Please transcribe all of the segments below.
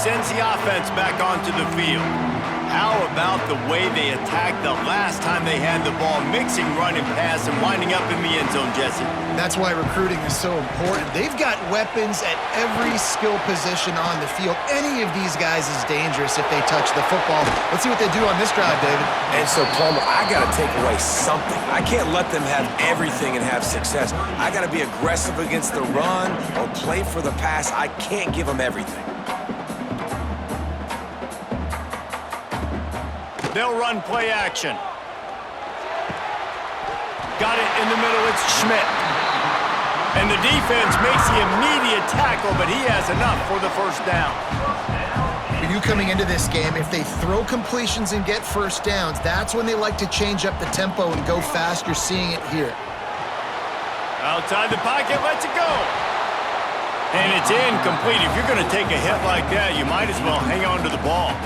sends the offense back onto the field. How about the way they attacked the last time they had the ball, mixing run and pass and winding up in the end zone, Jesse? That's why recruiting is so important. They've got weapons at every skill position on the field. Any of these guys is dangerous if they touch the football. Let's see what they do on this drive, David. And so, Plummer, I got to take away something. I can't let them have everything and have success. I got to be aggressive against the run or play for the pass. I can't give them everything. They'll run play action. Got it in the middle, it's Schmidt. And the defense makes the immediate tackle, but he has enough for the first down. For you coming into this game, if they throw completions and get first downs, that's when they like to change up the tempo and go fast. You're seeing it here. Outside the pocket, lets it go. And it's incomplete. If you're going to take a hit like that, you might as well hang on to the ball.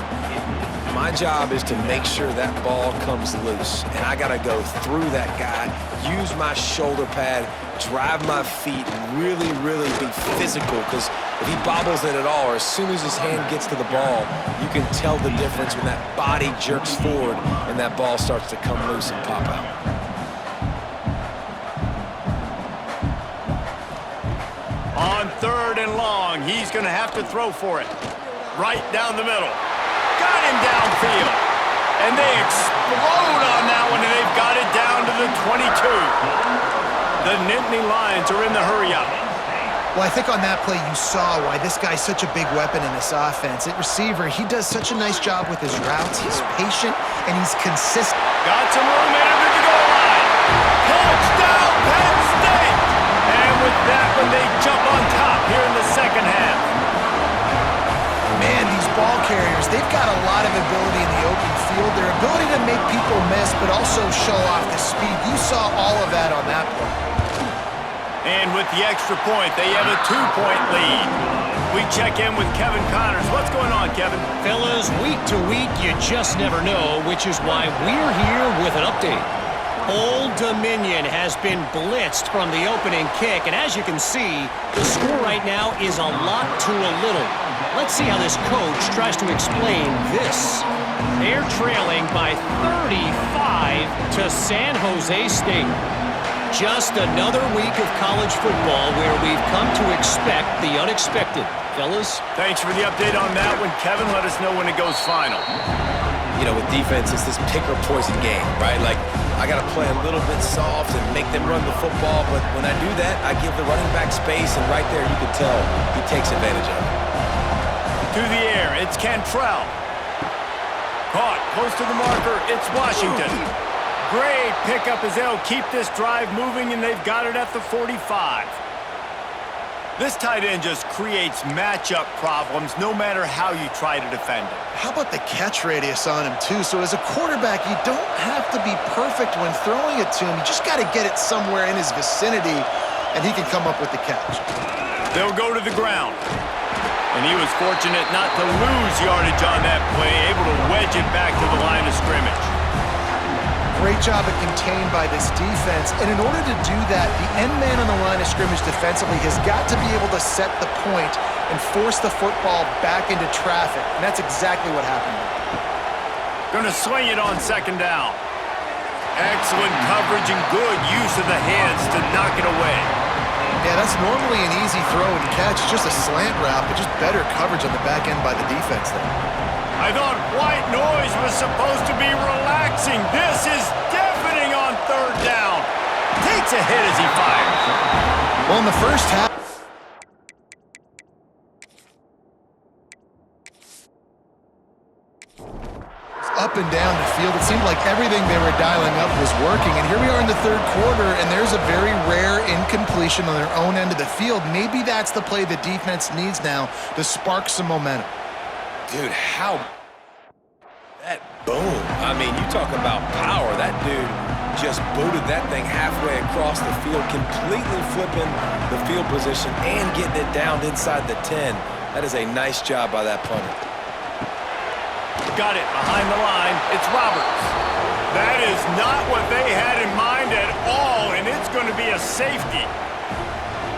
My job is to make sure that ball comes loose, and I got to go through that guy, use my shoulder pad, drive my feet, and really, really be physical, because if he bobbles it at all, or as soon as his hand gets to the ball, you can tell the difference when that body jerks forward and that ball starts to come loose and pop out. On 3rd and long, he's going to have to throw for it. Right down the middle. Got him downfield. And they explode on that one, and they've got it down to the 22. The Nittany Lions are in the hurry-up. Well, I think on that play you saw why this guy's such a big weapon in this offense. At receiver, he does such a nice job with his routes. He's patient, and he's consistent. Got some room in under the goal line. Touchdown, Penn State! And with that one, they jump on top here in the second half. Man, these ball carriers, they've got a lot of ability in the open field. Their ability to make people miss, but also show off the speed. You saw all of that on that play. And with the extra point, they have a 2-point lead. We check in with Kevin Connors. What's going on, Kevin? Fellas, week to week, you just never know, which is why we're here with an update. Old Dominion has been blitzed from the opening kick, and as you can see, the score right now is a lot to a little. Let's see how this coach tries to explain this. They're trailing by 35 to San Jose State. Just another week of college football where we've come to expect the unexpected. Fellas? Thanks for the update on that one. Kevin, let us know when it goes final. You know, with defense, it's this pick or poison game, right? Like, I got to play a little bit soft and make them run the football, but when I do that, I give the running back space, and right there you can tell he takes advantage of it. To the air, it's Cantrell. Caught close to the marker, it's Washington. Great pickup as they'll keep this drive moving, and they've got it at the 45. This tight end just creates matchup problems no matter how you try to defend it. How about the catch radius on him, too? So as a quarterback, you don't have to be perfect when throwing it to him. You just got to get it somewhere in his vicinity, and he can come up with the catch. They'll go to the ground. And he was fortunate not to lose yardage on that play, able to wedge it back to the line of scrimmage. Great job at contained by this defense. And in order to do that, the end man on the line of scrimmage defensively has got to be able to set the point and force the football back into traffic. And that's exactly what happened. Gonna swing it on 2nd down. Excellent coverage and good use of the hands to knock it away. Yeah, that's normally an easy throw and catch. It's just a slant route, but just better coverage on the back end by the defense there. I thought white noise was supposed to be relaxing. This is deafening on 3rd down. Takes a hit as he fires. Well, in the first half, up and down the field, it seemed like everything they were dialing up was working. And here we are in the 3rd quarter, and there's a very rare incompletion on their own end of the field. Maybe that's the play the defense needs now to spark some momentum. Dude, how that boom. I mean, you talk about power. That dude just booted that thing halfway across the field, completely flipping the field position and getting it down inside the 10. That is a nice job by that punter. Got it behind the line. It's Roberts. That is not what they had in mind at all, and it's going to be a safety.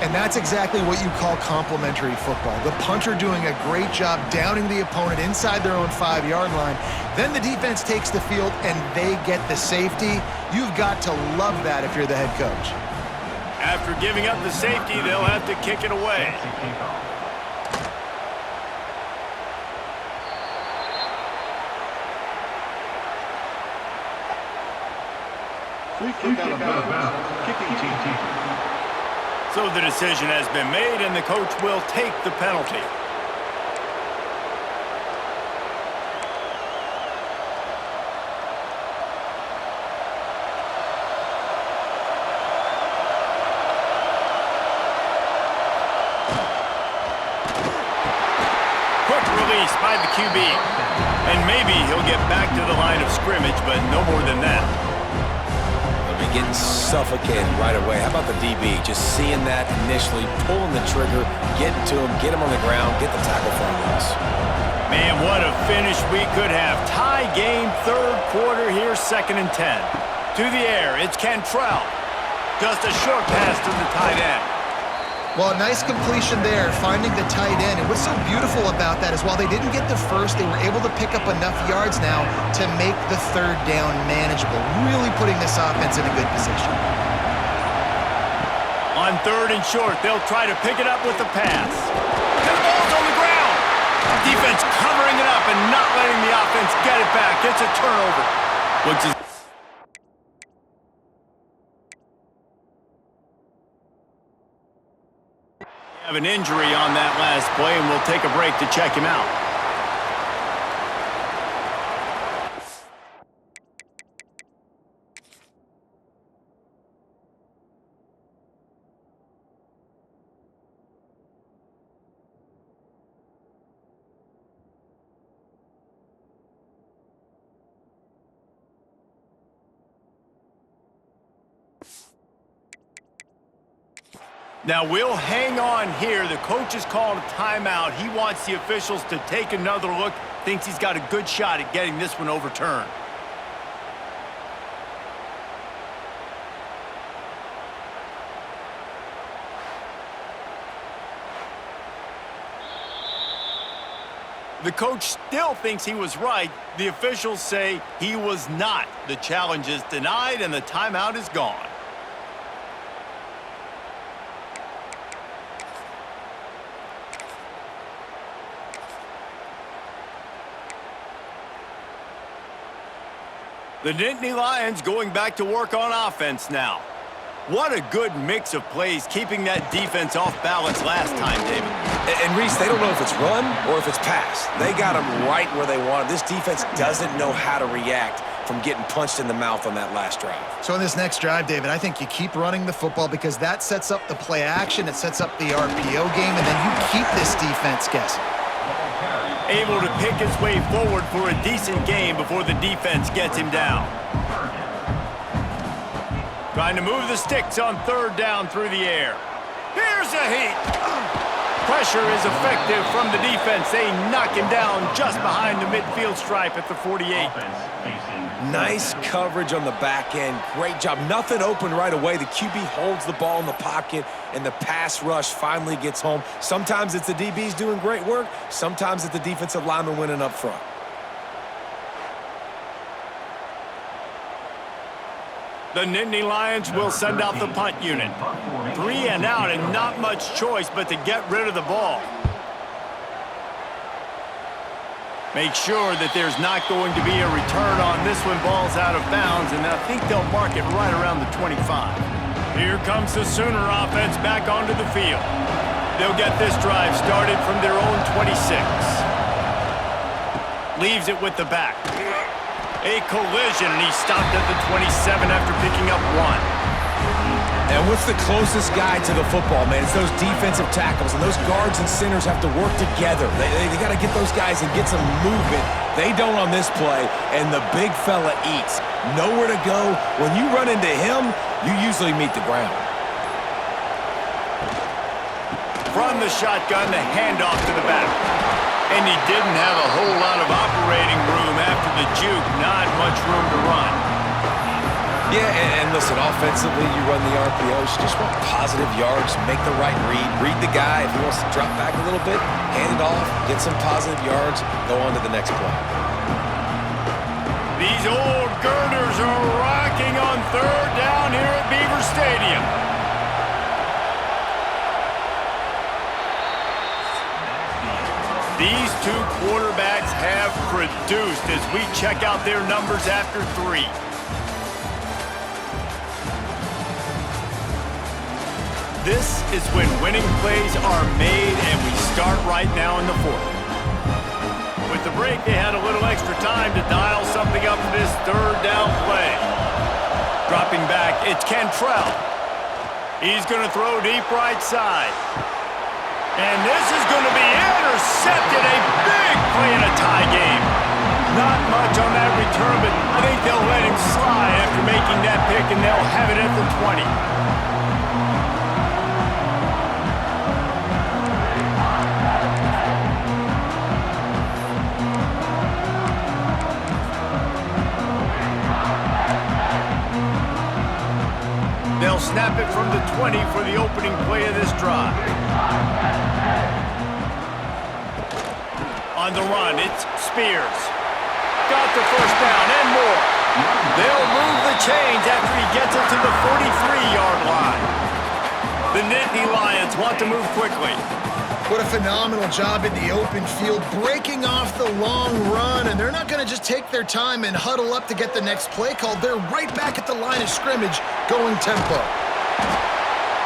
And that's exactly what you call complementary football. The punter doing a great job downing the opponent inside their own 5-yard line. Then the defense takes the field and they get the safety. You've got to love that if you're the head coach. After giving up the safety, they'll have to kick it away. Kick out of bounds. Kicking team. So the decision has been made, and the coach will take the penalty. Quick release by the QB. And maybe he'll get back to the line of scrimmage, but no more than that. Getting suffocated right away. How about the DB? Just seeing that initially, pulling the trigger, getting to him, get him on the ground, get the tackle for a loss. Man, what a finish we could have. Tie game, third quarter here, 2nd and 10. To the air, it's Cantrell. Just a short pass to the tight end. Well, a nice completion there, finding the tight end. And what's so beautiful about that is while they didn't get the first, they were able to pick up enough yards now to make the third down manageable, really putting this offense in a good position. On 3rd and short, they'll try to pick it up with the pass. And the ball's on the ground. Defense covering it up and not letting the offense get it back. It's a turnover. Looks as have an injury on that last play, and we'll take a break to check him out. Now we'll hang on here. The coach has called a timeout. He wants the officials to take another look. Thinks he's got a good shot at getting this one overturned. The coach still thinks he was right. The officials say he was not. The challenge is denied and the timeout is gone. The Nittany Lions going back to work on offense now. What a good mix of plays, keeping that defense off balance last time, David. And Reese, they don't know if it's run or if it's pass. They got them right where they want them. This defense doesn't know how to react from getting punched in the mouth on that last drive. So in this next drive, David, I think you keep running the football because that sets up the play action, it sets up the RPO game, and then you keep this defense guessing. Able to pick his way forward for a decent game before the defense gets him down. Trying to move the sticks on 3rd down through the air. Here's a heat. Pressure is effective from the defense. They knock him down just behind the midfield stripe at the 48. Nice coverage on the back end. Great job. Nothing open right away. The QB holds the ball in the pocket, and the pass rush finally gets home. Sometimes it's the DBs doing great work. Sometimes it's the defensive lineman winning up front. The Nittany Lions will send out the punt unit. 3 and out, and not much choice but to get rid of the ball. Make sure that there's not going to be a return on this one. Ball's out of bounds, and I think they'll mark it right around the 25. Here comes the Sooner offense back onto the field. They'll get this drive started from their own 26. Leaves it with the back. A collision, and he stopped at the 27 after picking up 1. And what's the closest guy to the football, man? It's those defensive tackles, and those guards and centers have to work together. They got to get those guys and get some movement. They don't on this play, and the big fella eats. Nowhere to go. When you run into him, you usually meet the ground. From the shotgun, the handoff to the back. And he didn't have a whole lot of operating room after the juke. Not much room to run. Yeah, and listen, offensively, you run the RPOs. You just want positive yards, make the right read the guy. If he wants to drop back a little bit, hand it off, get some positive yards, go on to the next play. These old girders are rocking on third down here at Beaver Stadium. These two quarterbacks have produced as we check out their numbers after 3. This is when winning plays are made, and we start right now in the 4th. With the break, they had a little extra time to dial something up for this third down play. Dropping back, it's Cantrell. He's going to throw deep right side. And this is going to be intercepted. A big play in a tie game. Not much on that return, but I think they'll let him slide after making that pick, and they'll have it at the 20. They'll snap it from the 20 for the opening play of this drive. On the run, it's Spears. Got the first down and more. They'll move the chains after he gets it to the 43-yard line. The Nittany Lions want to move quickly. What a phenomenal job in the open field, breaking off the long run, and they're not going to just take their time and huddle up to get the next play called. They're right back at the line of scrimmage, going tempo.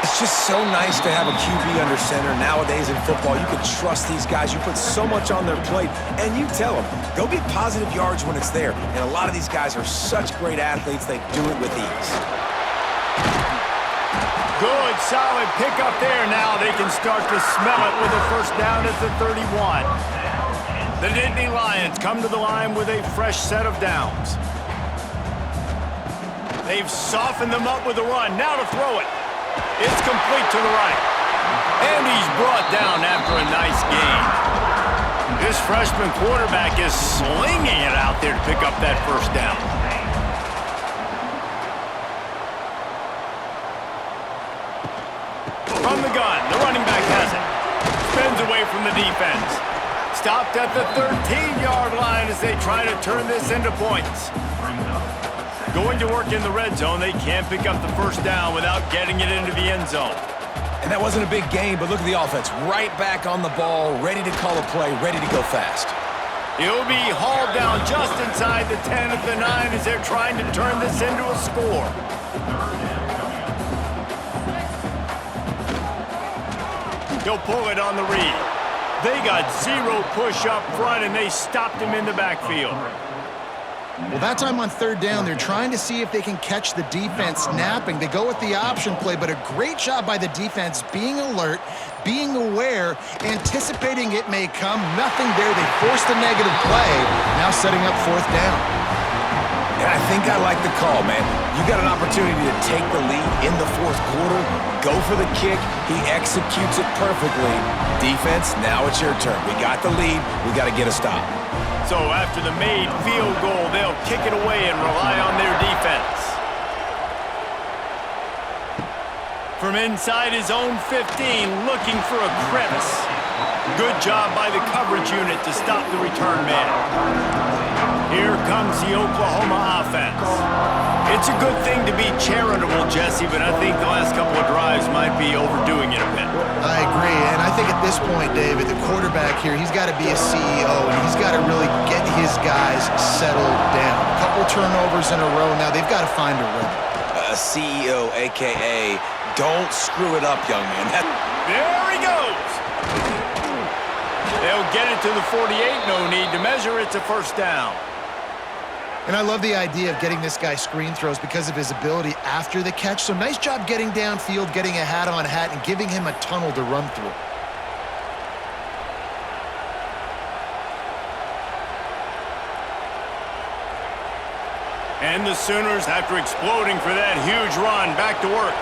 It's just so nice to have a QB under center. Nowadays in football, you can trust these guys. You put so much on their plate, and you tell them, go get positive yards when it's there. And a lot of these guys are such great athletes, they do it with ease. Good, solid pickup there. Now they can start to smell it with a first down at the 31. The Nittany Lions come to the line with a fresh set of downs. They've softened them up with a run. Now to throw it. It's complete to the right. And he's brought down after a nice gain. This freshman quarterback is slinging it out there to pick up that first down. From the gun, the running back has it. Spins away from the defense. Stopped at the 13-yard line as they try to turn this into points. Going to work in the red zone, they can't pick up the first down without getting it into the end zone. And that wasn't a big gain, but look at the offense. Right back on the ball, ready to call a play, ready to go fast. He'll be hauled down just inside the 10 at the 9 as they're trying to turn this into a score. He'll pull it on the read. They got 0 push up front, and they stopped him in the backfield. Well, that time on third down, they're trying to see if they can catch the defense napping. They go with the option play, but a great job by the defense being alert, being aware, anticipating it may come. Nothing there. They forced a negative play, now setting up fourth down. And I think I like the call, man. You got an opportunity to take the lead in the fourth quarter. Go for the kick. He executes it perfectly. Defense, now it's your turn. We got the lead. We got to get a stop. So after the made field goal, they'll kick it away and rely on their defense. From inside his own 15, looking for a crevice. Good job by the coverage unit to stop the return man. Here comes the Oklahoma offense. It's a good thing to be charitable, Jesse, but I think the last couple of drives might be overdoing it a bit. I agree, and I think at this point, David, the quarterback here, he's got to be a CEO, and he's got to really get his guys settled down. A couple turnovers in a row now. They've got to find a rhythm. A CEO, a.k.a. don't screw it up, young man. There he goes. They'll get it to the 48. No need to measure. It's a first down. And I love the idea of getting this guy screen throws because of his ability after the catch. So nice job getting downfield, getting a hat-on-hat, and giving him a tunnel to run through. And the Sooners, after exploding for that huge run, back to work.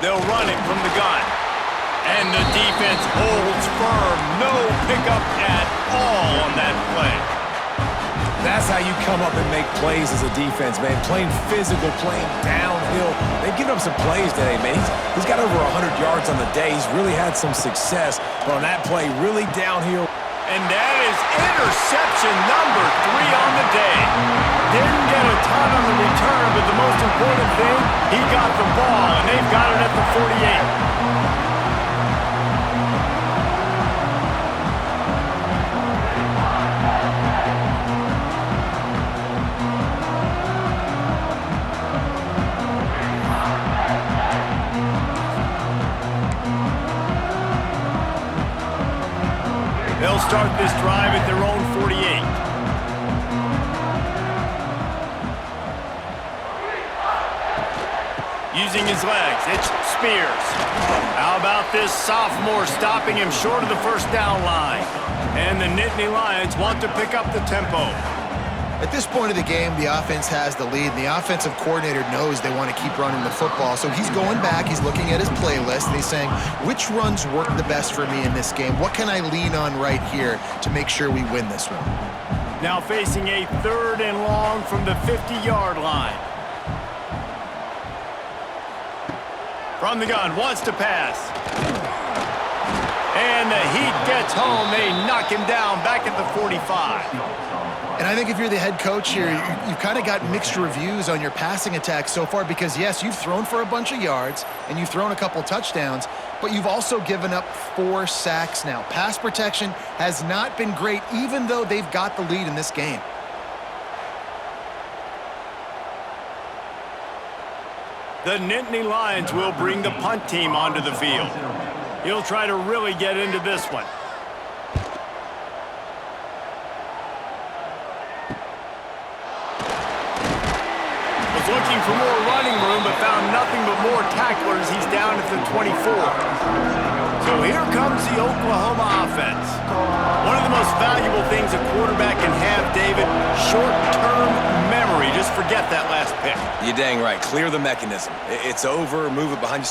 They'll run it from the gun. And the defense holds firm. No pickup at all on that play. That's how you come up and make plays as a defense, man. Playing physical, playing downhill. They've given up some plays today, man. He's got over 100 yards on the day. He's really had some success. But on that play, really downhill. And that is interception number 3 on the day. Didn't get a ton on the return, but the most important thing, he got the ball, and they've got it at the 48. They'll start this drive at their own 48. Using his legs, it's Spears. How about this sophomore stopping him short of the first down line? And the Nittany Lions want to pick up the tempo. At this point of the game, the offense has the lead, and the offensive coordinator knows they want to keep running the football. So he's going back, he's looking at his playlist, and he's saying, which runs work the best for me in this game? What can I lean on right here to make sure we win this one? Now facing a 3rd and long from the 50-yard line. From the gun, wants to pass. And the heat gets home. They knock him down back at the 45. And I think if you're the head coach here, you've kind of got mixed reviews on your passing attack so far because, yes, you've thrown for a bunch of yards and you've thrown a couple touchdowns, but you've also given up 4 sacks now. Pass protection has not been great, even though they've got the lead in this game. The Nittany Lions will bring the punt team onto the field. He'll try to really get into this one. Looking for more running room, but found nothing but more tacklers. He's down at the 24. So here comes the Oklahoma offense. One of the most valuable things a quarterback can have, David, short-term memory. Just forget that last pick. You're dang right. Clear the mechanism. It's over. Move it behind you.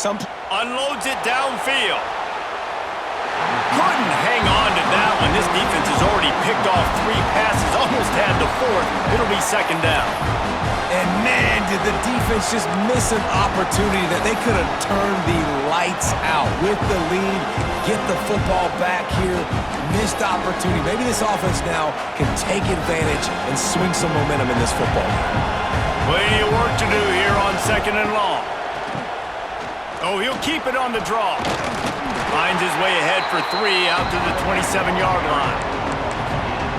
Unloads it downfield. Couldn't hang on to that one. This defense has already picked off 3 passes, almost had the 4th. It'll be 2nd down. And man, did the defense just miss an opportunity that they could have turned the lights out with the lead, get the football back here. Missed opportunity. Maybe this offense now can take advantage and swing some momentum in this football game. Plenty of work to do here on 2nd and long. Oh, he'll keep it on the draw. Finds his way ahead for 3 out to the 27-yard line.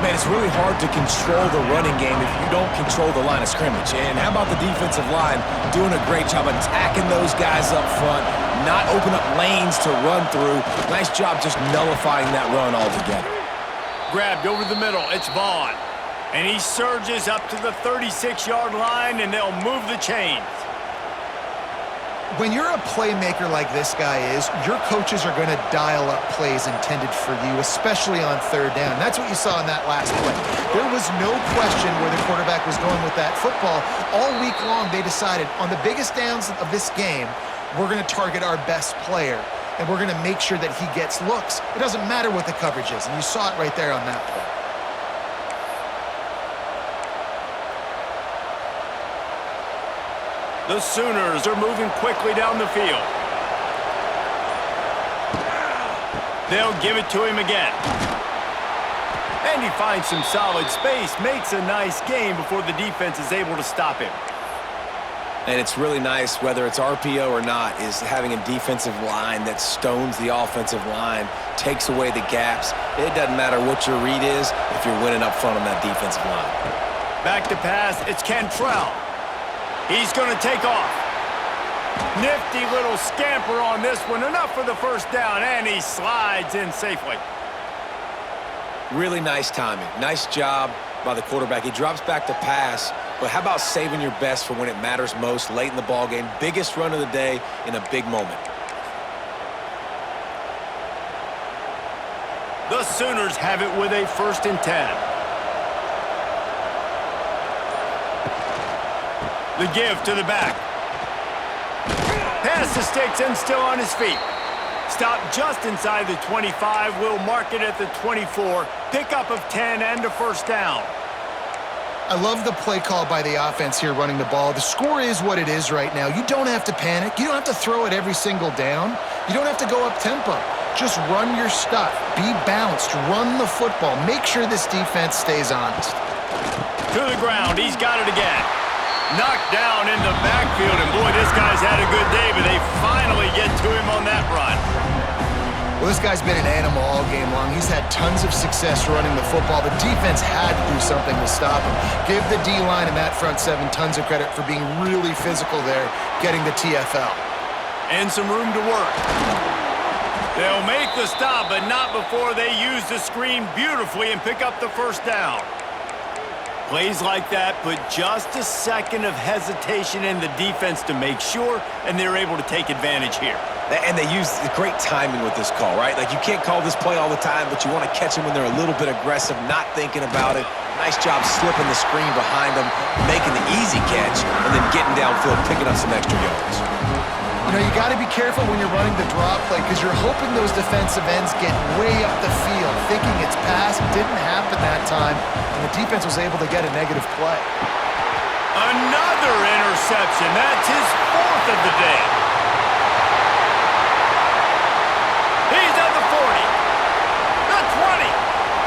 Man, it's really hard to control the running game if you don't control the line of scrimmage. And how about the defensive line doing a great job attacking those guys up front, not open up lanes to run through. Nice job just nullifying that run altogether. Grabbed over the middle. It's Vaughn. And he surges up to the 36-yard line, and they'll move the chains. When you're a playmaker like this guy is, your coaches are going to dial up plays intended for you, especially on 3rd down. That's what you saw in that last play. There was no question where the quarterback was going with that football. All week long, they decided on the biggest downs of this game, we're going to target our best player, and we're going to make sure that he gets looks. It doesn't matter what the coverage is, and you saw it right there on that play. The Sooners are moving quickly down the field. They'll give it to him again. And he finds some solid space, makes a nice game before the defense is able to stop him. And it's really nice, whether it's RPO or not, is having a defensive line that stones the offensive line, takes away the gaps. It doesn't matter what your read is if you're winning up front on that defensive line. Back to pass, it's Cantrell. He's going to take off. Nifty little scamper on this one. Enough for the 1st down, and he slides in safely. Really nice timing. Nice job by the quarterback. He drops back to pass, but how about saving your best for when it matters most, late in the ball game? Biggest run of the day in a big moment. The Sooners have it with a 1st and 10. The give to the back. Pass to Sticks and still on his feet. Stopped just inside the 25. Will mark it at the 24. Pickup of 10 and a 1st down. I love the play call by the offense here running the ball. The score is what it is right now. You don't have to panic. You don't have to throw it every single down. You don't have to go up tempo. Just run your stuff. Be balanced. Run the football. Make sure this defense stays honest. To the ground. He's got it again. Knocked down in the backfield, and boy, this guy's had a good day, but they finally get to him on that run. Well, this guy's been an animal all game long. He's had tons of success running the football. The defense had to do something to stop him. Give the D-line and that front seven tons of credit for being really physical there, getting the TFL. And some room to work. They'll make the stop, but not before they use the screen beautifully and pick up the first down. Plays like that put just a second of hesitation in the defense to make sure, and they're able to take advantage here. And they use great timing with this call, right? Like, you can't call this play all the time, but you want to catch them when they're a little bit aggressive, not thinking about it. Nice job slipping the screen behind them, making the easy catch, and then getting downfield, picking up some extra yards. You know, you got to be careful when you're running the draw play because you're hoping those defensive ends get way up the field, thinking it's pass. Didn't happen that time, and the defense was able to get a negative play. Another interception. That's his fourth of the day. He's at the 40, the 20.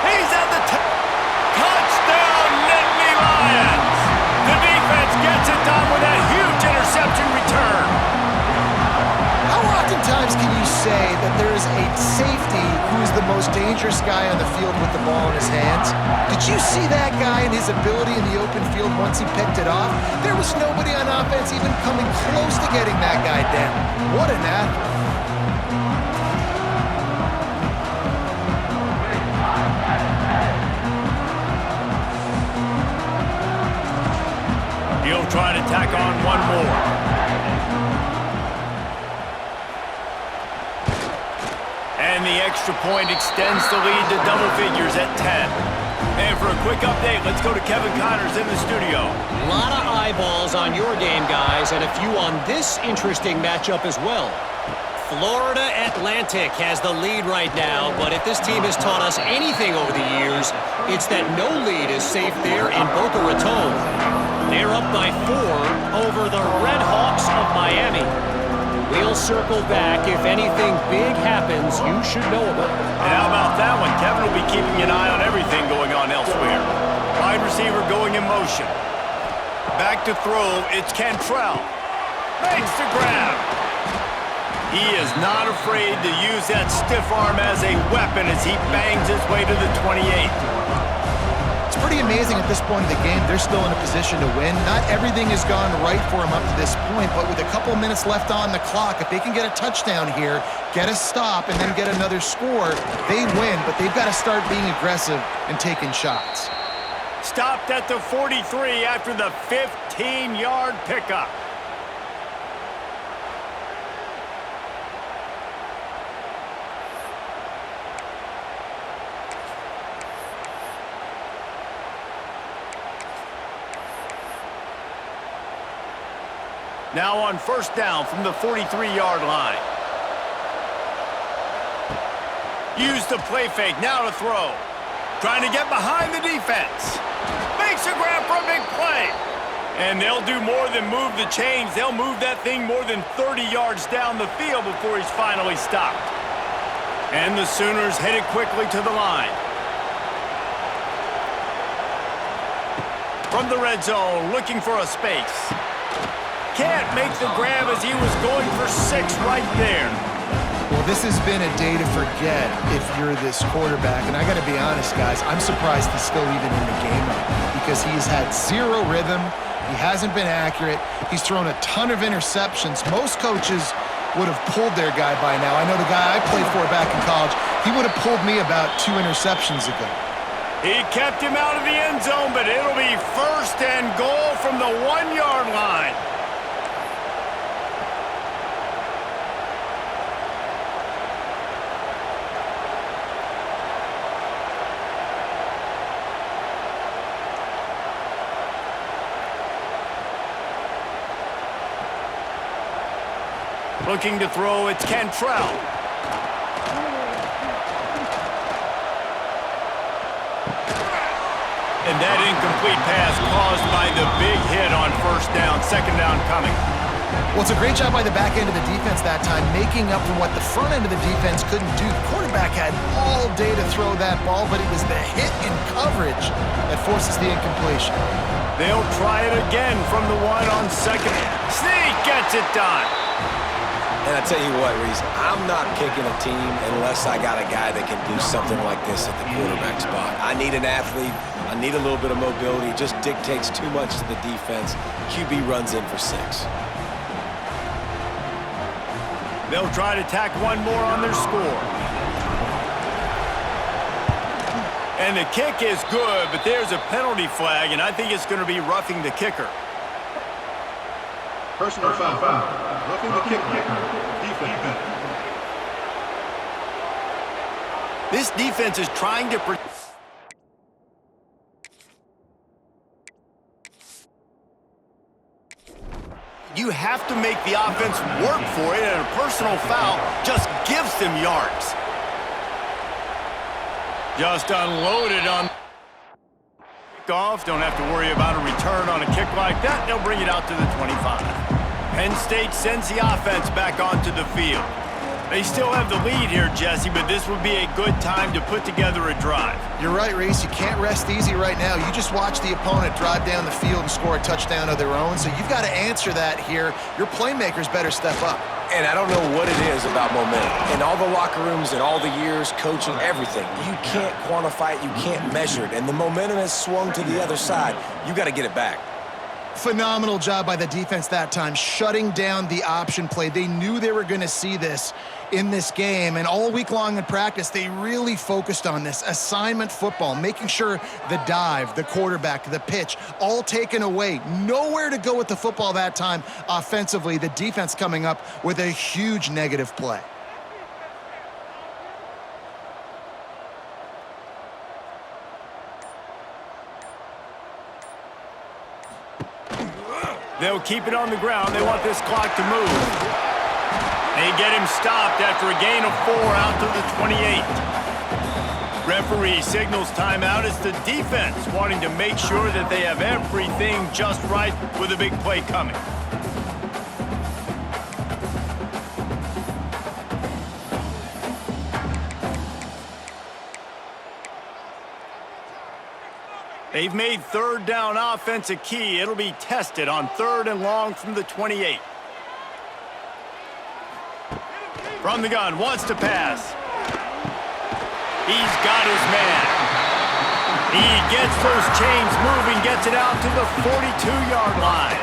He's at the 10. Touchdown, Nittany Lions. The defense gets it done with that huge interception return. How oftentimes can you say that there is a safety who is the most dangerous guy on the field with the ball in his hands? Did you see that guy and his ability in the open field once he picked it off? There was nobody on offense even coming close to getting that guy down. What an athlete. He'll try to tack on one more. And the extra point extends the lead to double figures at 10. And for a quick update, let's go to Kevin Connors in the studio. A lot of eyeballs on your game, guys, and a few on this interesting matchup as well. Florida Atlantic has the lead right now, but if this team has taught us anything over the years, it's that no lead is safe there in Boca Raton. They're up by 4 over the Red Hawks of Miami. We'll circle back. If anything big happens, you should know about it. And how about that one? Kevin will be keeping an eye on everything going on elsewhere. Wide receiver going in motion. Back to throw. It's Cantrell. Makes the grab. He is not afraid to use that stiff arm as a weapon as he bangs his way to the 28. It's pretty amazing at this point of the game. They're still in a position to win. Not everything has gone right for them up to this point, but with a couple minutes left on the clock, if they can get a touchdown here, get a stop, and then get another score, they win, but they've got to start being aggressive and taking shots. Stopped at the 43 after the 15-yard pickup. Now on first down from the 43-yard line. Use the play fake, now to throw. Trying to get behind the defense. Makes a grab for a big play. And they'll do more than move the chains. They'll move that thing more than 30 yards down the field before he's finally stopped. And the Sooners headed quickly to the line. From the red zone, looking for a space. Can't make the grab as he was going for 6 right there. Well, this has been a day to forget if you're this quarterback. And I got to be honest, guys, I'm surprised he's still even in the game right now because he's had zero rhythm. He hasn't been accurate. He's thrown a ton of interceptions. Most coaches would have pulled their guy by now. I know the guy I played for back in college, he would have pulled me about 2 interceptions ago. He kept him out of the end zone, but it'll be first and goal from the 1-yard line. Looking to throw, it's Cantrell. And that incomplete pass caused by the big hit on first down, second down coming. Well, it's a great job by the back end of the defense that time, making up for what the front end of the defense couldn't do. The quarterback had all day to throw that ball, but it was the hit in coverage that forces the incompletion. They'll try it again from the one on second. Sneak gets it done. And I tell you what, Reese, I'm not picking a team unless I got a guy that can do something like this at the quarterback spot. I need an athlete. I need a little bit of mobility. It just dictates too much to the defense. QB runs in for 6. They'll try to tack one more on their score. And the kick is good, but there's a penalty flag, and I think it's going to be roughing the kicker. Personal foul. Roughing the kicker. Defense. This defense is trying to... You have to make the offense work for it, and a personal foul just gives them yards. Just unloaded on kickoff. Don't have to worry about a return on a kick like that. They'll bring it out to the 25. Penn State sends the offense back onto the field. They still have the lead here, Jesse, but this would be a good time to put together a drive. You're right, Reese. You can't rest easy right now. You just watch the opponent drive down the field and score a touchdown of their own, so you've got to answer that here. Your playmakers better step up. And I don't know what it is about momentum. In all the locker rooms and all the years, coaching, everything, you can't quantify it, you can't measure it. And the momentum has swung to the other side. You got to get it back. Phenomenal job by the defense that time, shutting down the option play. They knew they were going to see this in this game, and all week long in practice, they really focused on this assignment football, making sure the dive, the quarterback, the pitch, all taken away. Nowhere to go with the football that time offensively. The defense coming up with a huge negative play. They'll keep it on the ground. They want this clock to move. They get him stopped after a gain of 4 out to the 28. Referee signals timeout. It's the defense wanting to make sure that they have everything just right with a big play coming. They've made third down offense a key. It'll be tested on 3rd and long from the 28. From the gun, wants to pass. He's got his man. He gets those chains moving, gets it out to the 42-yard line.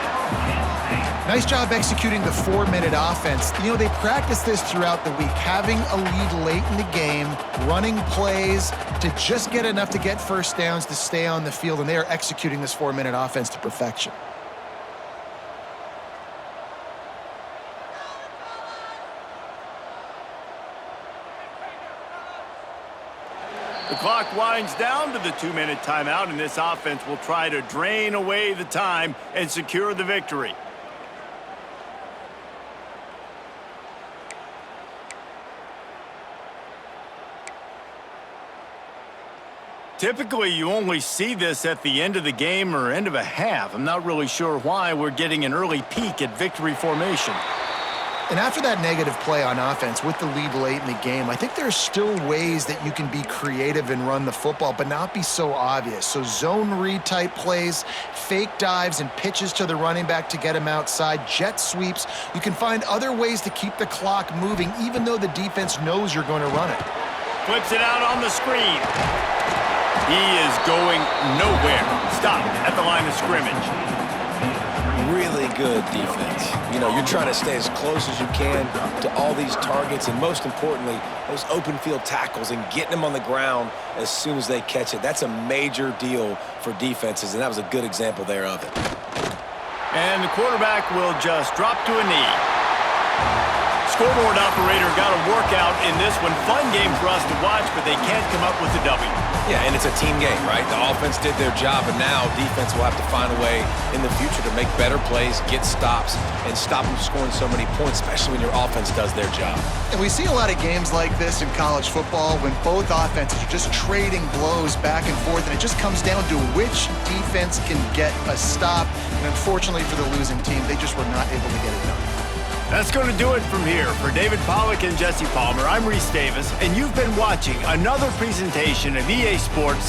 Nice job executing the 4-minute offense. You know, they practice this throughout the week, having a lead late in the game, running plays to just get enough to get first downs to stay on the field, and they are executing this 4-minute offense to perfection. The clock winds down to the 2-minute timeout, and this offense will try to drain away the time and secure the victory. Typically, you only see this at the end of the game or end of a half. I'm not really sure why we're getting an early peek at victory formation. And after that negative play on offense with the lead late in the game, I think there's still ways that you can be creative and run the football, but not be so obvious. So zone read type plays, fake dives and pitches to the running back to get him outside, jet sweeps. You can find other ways to keep the clock moving, even though the defense knows you're going to run it. Flips it out on the screen. He is going nowhere. Stopped at the line of scrimmage. Really good defense. You know, you're trying to stay as close as you can to all these targets, and most importantly, those open field tackles and getting them on the ground as soon as they catch it. That's a major deal for defenses, and that was a good example there of it. And the quarterback will just drop to a knee. scoreboard operator got a workout in this one. Fun game for us to watch, but they can't come up with a W. Yeah, and it's a team game, right? The offense did their job, and now defense will have to find a way in the future to make better plays, get stops, and stop them scoring so many points, especially when your offense does their job. And we see a lot of games like this in college football when both offenses are just trading blows back and forth, and it just comes down to which defense can get a stop. And unfortunately for the losing team, they just were not able to get it done. That's going to do it from here. For David Pollack and Jesse Palmer, I'm Reese Davis, and you've been watching another presentation of EA Sports